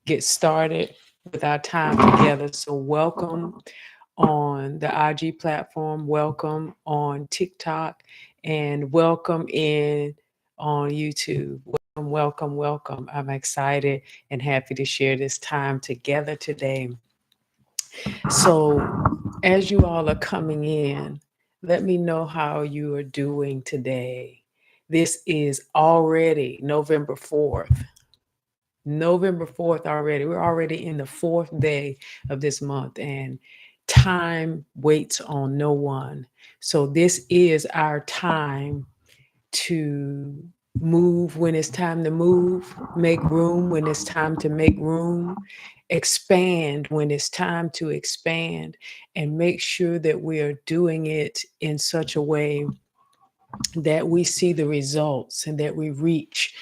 get started with our time together. So, welcome on the IG platform, welcome on TikTok, and welcome in on YouTube. Welcome, welcome, welcome. I'm excited and happy to share this time together today. So, as you all are coming in, let me know how you are doing today. This is already November 4th. November 4th already. We're already in the fourth day of this month, and time waits on no one. So, this is our time to move when it's time to move, make room when it's time to make room, expand when it's time to expand, and make sure that we are doing it in such a way that we see the results and that we reach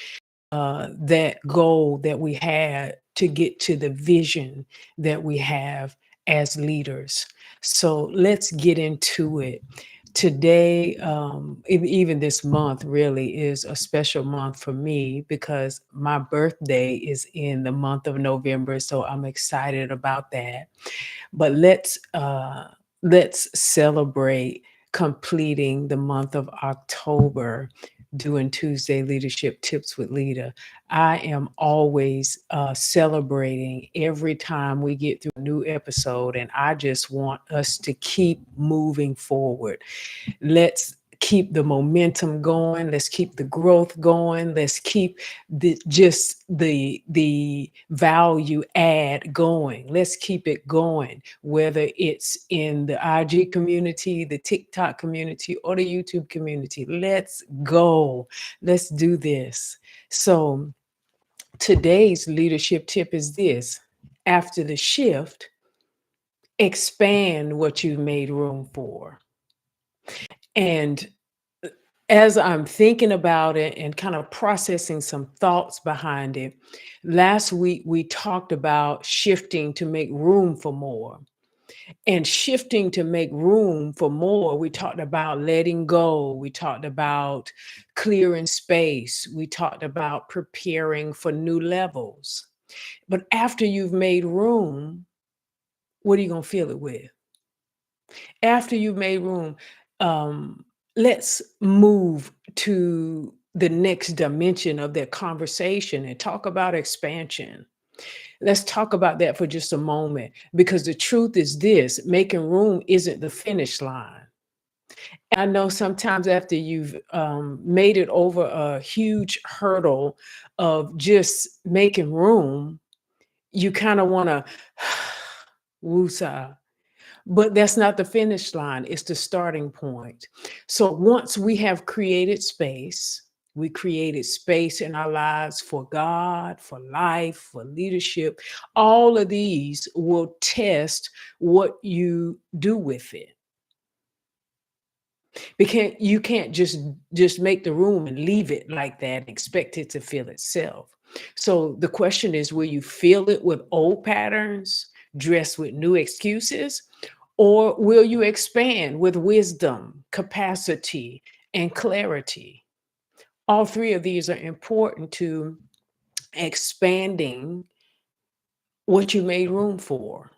that goal that we had to get to the vision that we have as leaders. So let's get into it. Today, even this month, really is a special month for me because my birthday is in the month of November. So I'm excited about that. But let's celebrate completing the month of October doing Tuesday Leadership Tips with Lita. I am always celebrating every time we get through a new episode, and I just want us to keep moving forward. Let's keep the momentum going. Let's keep the growth going. Let's keep the value add going. Let's keep it going, whether it's in the IG community, the TikTok community, or the YouTube community. Let's go. Let's do this. So today's leadership tip is this: after the shift, expand what you've made room for. And as I'm thinking about it and kind of processing some thoughts behind it, last week we talked about shifting to make room for more. And shifting to make room for more, we talked about letting go. We talked about clearing space. We talked about preparing for new levels. But after you've made room, what are you going to fill it with? After you've made room, um, let's move to the next dimension of that conversation and talk about expansion. Let's talk about that for just a moment, because the truth is this: making room isn't the finish line. I know sometimes after you've made it over a huge hurdle of just making room, you kind of want to woosah. But that's not the finish line, it's the starting point. So once we have created space, we created space in our lives for God, for life, for leadership. All of these will test what you do with it. Because you can't just make the room and leave it like that and expect it to fill itself. So the question is, will you fill it with old patterns dressed with new excuses? Or will you expand with wisdom, capacity, and clarity? All three of these are important to expanding what you made room for.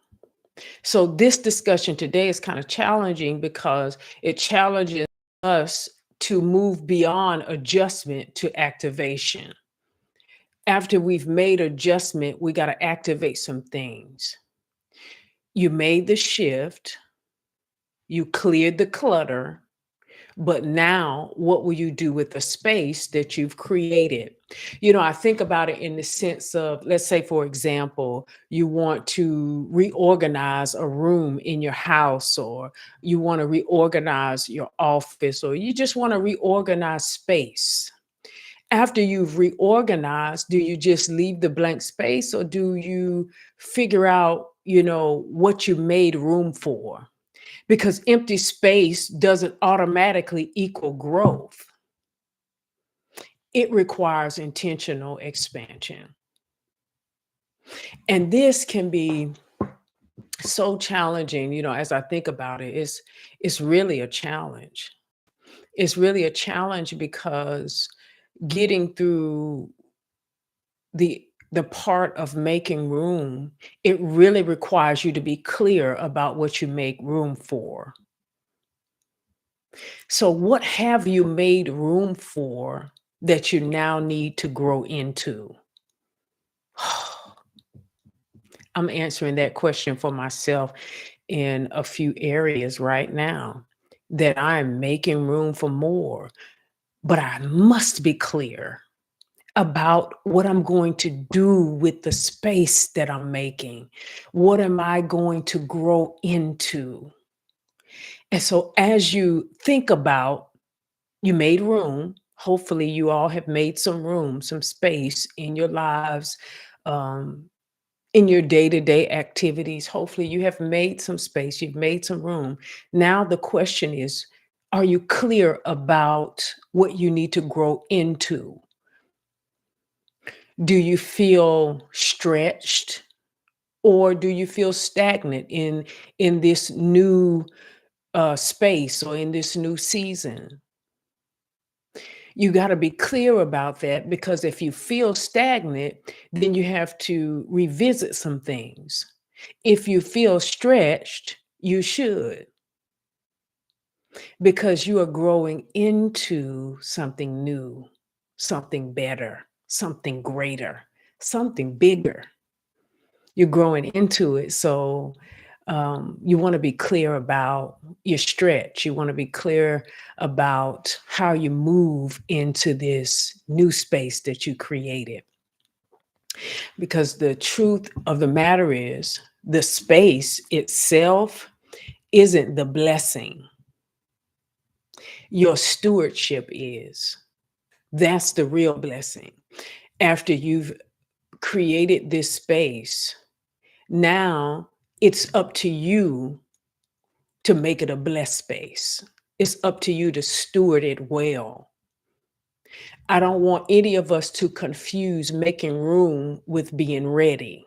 So, this discussion today is kind of challenging because it challenges us to move beyond adjustment to activation. After we've made adjustment, we got to activate some things. You made the shift, you cleared the clutter, but now what will you do with the space that you've created? I think about it in the sense of, let's say, for example, you want to reorganize a room in your house, or you want to reorganize your office, or you just want to reorganize space. After you've reorganized, do you just leave the blank space, or do you figure out, what you made room for? Because empty space doesn't automatically equal growth. It requires intentional expansion. And this can be so challenging, as I think about it, it's really a challenge. It's really a challenge because getting through the the part of making room, it really requires you to be clear about what you make room for. So, what have you made room for that you now need to grow into? I'm answering that question for myself in a few areas right now that I'm making room for more, but I must be clear about what I'm going to do with the space that I'm making. What am I going to grow into? And so, as you think about, you made room. Hopefully, you all have made some room, some space in your lives, um, in your day to day activities. Hopefully, you have made some space, you've made some room. Now, the question is, are you clear about what you need to grow into? Do you feel stretched, or do you feel stagnant in this new space or in this new season? You got to be clear about that, because if you feel stagnant, then you have to revisit some things. If you feel stretched, you should, because you are growing into something new, something better, something greater, something bigger. You're growing into it. So you want to be clear about your stretch. You want to be clear about how you move into this new space that you created. Because the truth of the matter is, the space itself isn't the blessing. Your stewardship is. That's the real blessing. After you've created this space, now it's up to you to make it a blessed space. It's up to you to steward it well. I don't want any of us to confuse making room with being ready.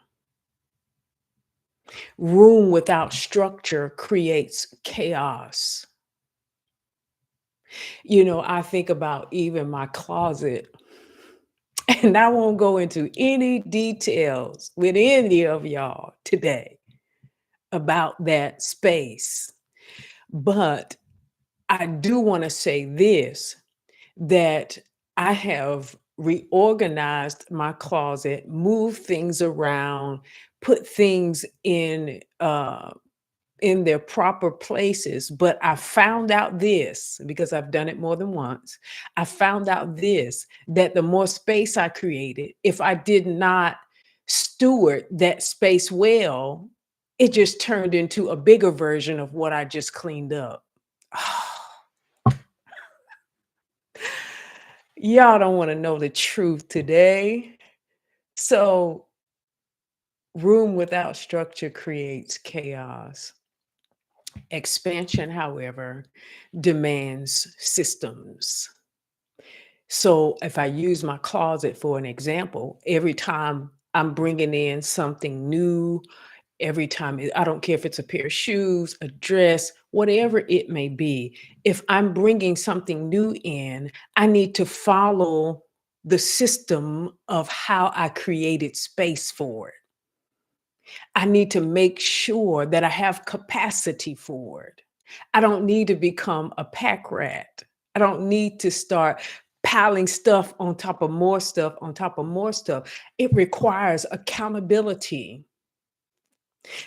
Room without structure creates chaos. I think about even my closet, and I won't go into any details with any of y'all today about that space. But I do want to say this, that I have reorganized my closet, moved things around, put things in their proper places. But I found out this, because I've done it more than once. I found out this, that the more space I created, if I did not steward that space well, it just turned into a bigger version of what I just cleaned up. Y'all don't want to know the truth today. So, room without structure creates chaos. Expansion, however, demands systems. So, if I use my closet for an example, every time I'm bringing in something new, every time, I don't care if it's a pair of shoes, a dress, whatever it may be, if I'm bringing something new in, I need to follow the system of how I created space for it. I need to make sure that I have capacity for it. I don't need to become a pack rat. I don't need to start piling stuff on top of more stuff on top of more stuff. It requires accountability,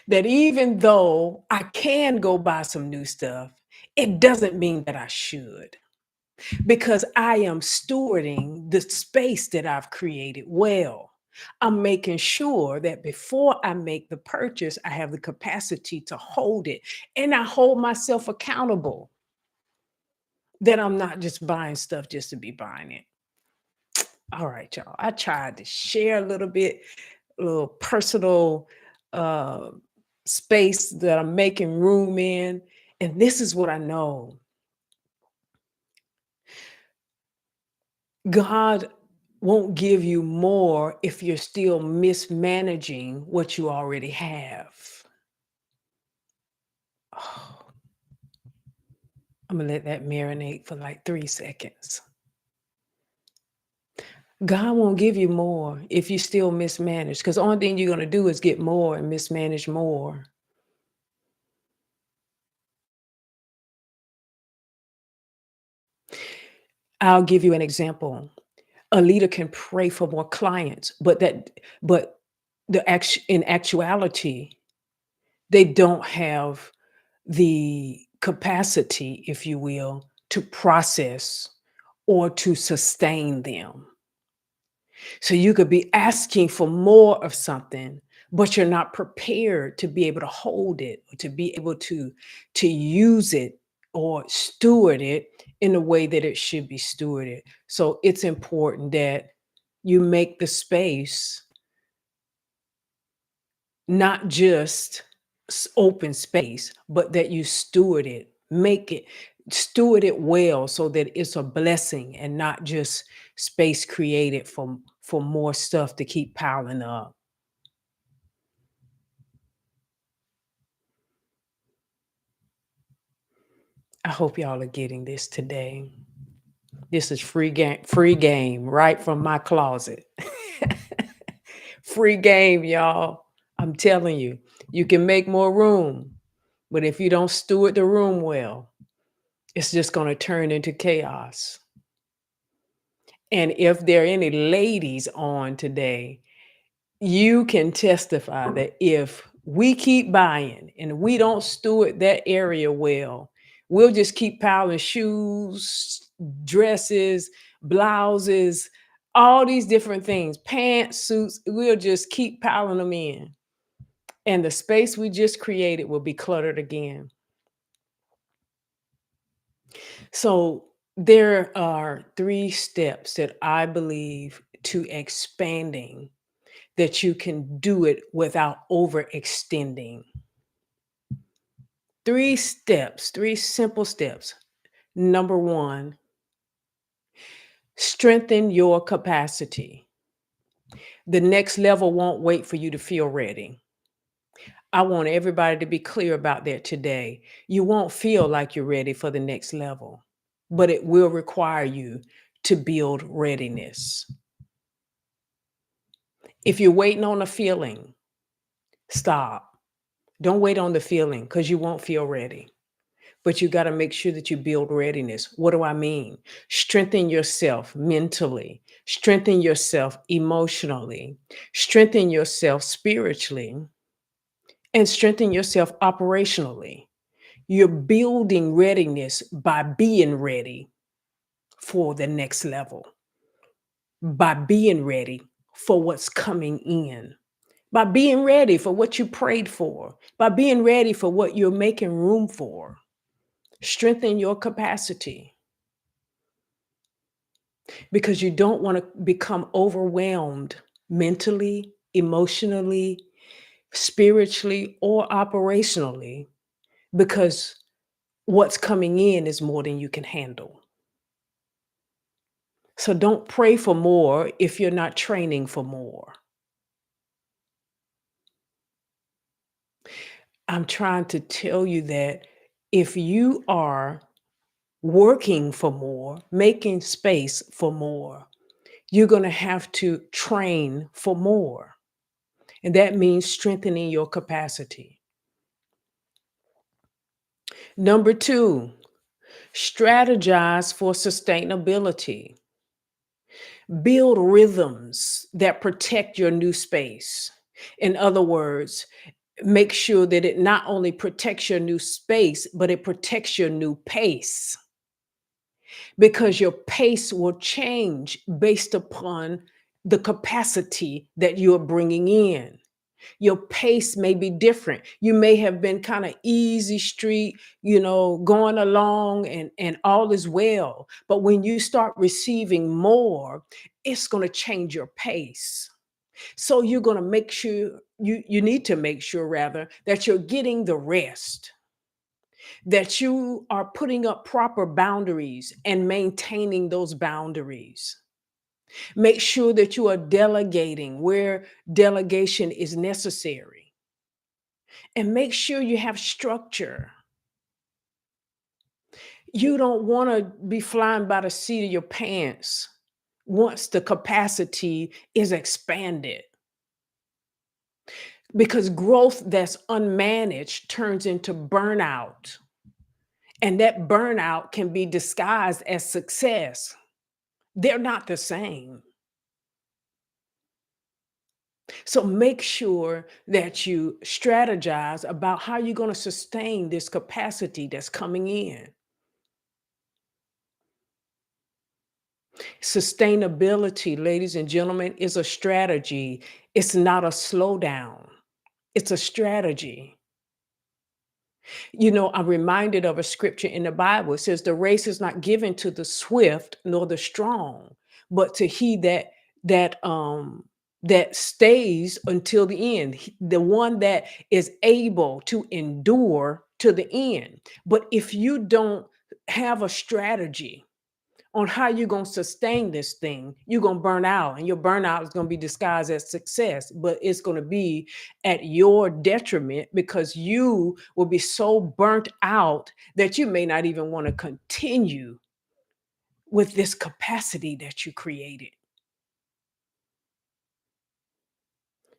that even though I can go buy some new stuff, it doesn't mean that I should, because I am stewarding the space that I've created well. I'm making sure that before I make the purchase, I have the capacity to hold it, and I hold myself accountable, that I'm not just buying stuff just to be buying it. All right, y'all. I tried to share a little bit, a little personal uh, space that I'm making room in. And this is what I know: God won't give you more if you're still mismanaging what you already have. Oh, I'm going to let that marinate for like 3 seconds. God won't give you more if you still mismanage, because the only thing you're going to do is get more and mismanage more. I'll give you an example. A leader can pray for more clients, but in actuality, they don't have the capacity, if you will, to process or to sustain them. So you could be asking for more of something, but you're not prepared to be able to hold it or to be able to use it or steward it in the way that it should be stewarded. So it's important that you make the space not just open space, but that you steward it, make it, steward it well so that it's a blessing and not just space created for more stuff to keep piling up. I hope y'all are getting this today. This is free game right from my closet. Free game, y'all. I'm telling you, you can make more room, but if you don't steward the room well, it's just going to turn into chaos. And if there are any ladies on today, you can testify that if we keep buying and we don't steward that area well, we'll just keep piling shoes, dresses, blouses, all these different things, pants, suits, we'll just keep piling them in. And the space we just created will be cluttered again. So there are 3 steps that I believe to expanding that you can do it without overextending. 3 steps, 3 simple steps. Number one, strengthen your capacity. The next level won't wait for you to feel ready. I want everybody to be clear about that today. You won't feel like you're ready for the next level, but it will require you to build readiness. If you're waiting on a feeling, stop. Don't wait on the feeling because you won't feel ready. But you got to make sure that you build readiness. What do I mean? Strengthen yourself mentally, strengthen yourself emotionally, strengthen yourself spiritually, and strengthen yourself operationally. You're building readiness by being ready for the next level, by being ready for what's coming in, by being ready for what you prayed for, by being ready for what you're making room for. Strengthen your capacity because you don't want to become overwhelmed mentally, emotionally, spiritually, or operationally because what's coming in is more than you can handle. So don't pray for more if you're not training for more. I'm trying to tell you that if you are working for more, making space for more, you're going to have to train for more. And that means strengthening your capacity. Number two, strategize for sustainability. Build rhythms that protect your new space. In other words, make sure that it not only protects your new space, but it protects your new pace because your pace will change based upon the capacity that you're bringing in. Your pace may be different. You may have been kind of easy street, going along and all is well. But when you start receiving more, it's going to change your pace. So you're going to make sure you need to make sure rather that you're getting the rest, that you are putting up proper boundaries and maintaining those boundaries. Make sure that you are delegating where delegation is necessary. And make sure you have structure. You don't want to be flying by the seat of your pants once the capacity is expanded, because growth that's unmanaged turns into burnout, and that burnout can be disguised as success. They're not the same. So make sure that you strategize about how you're going to sustain this capacity that's coming in. Sustainability, ladies and gentlemen, is a strategy. It's not a slowdown. It's a strategy. You know, I'm reminded of a scripture in the Bible. It says, "The race is not given to the swift nor the strong, but to he that stays until the end, the one that is able to endure to the end." But if you don't have a strategy on how you're going to sustain this thing, you're going to burn out, and your burnout is going to be disguised as success, but it's going to be at your detriment, because you will be so burnt out that you may not even want to continue with this capacity that you created.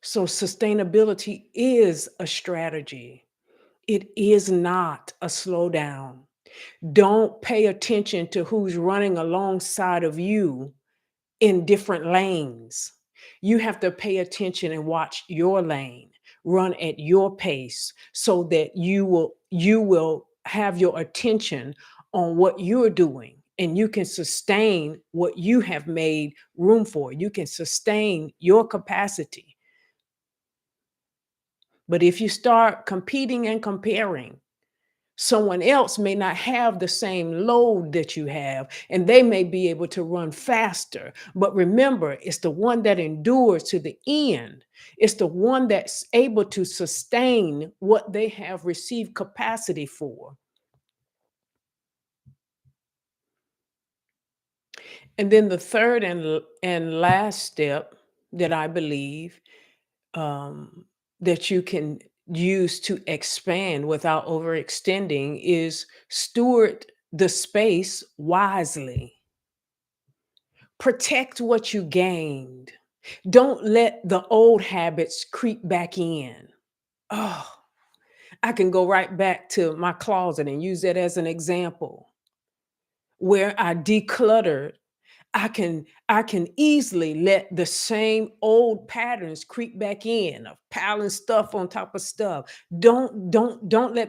So sustainability is a strategy. It is not a slowdown. Don't pay attention to who's running alongside of you in different lanes. You have to pay attention and watch your lane, run at your pace, so that you will have your attention on what you're doing, and you can sustain what you have made room for. You can sustain your capacity. But if you start competing and comparing, someone else may not have the same load that you have, and they may be able to run faster. But remember, it's the one that endures to the end. It's the one that's able to sustain what they have received capacity for. And then the third and last step that I believe, um, that you can use to expand without overextending, is steward the space wisely. Protect what you gained. Don't let the old habits creep back in. Oh, I can go right back to my closet and use that as an example where I decluttered. I can easily let the same old patterns creep back in of piling stuff on top of stuff. Don't let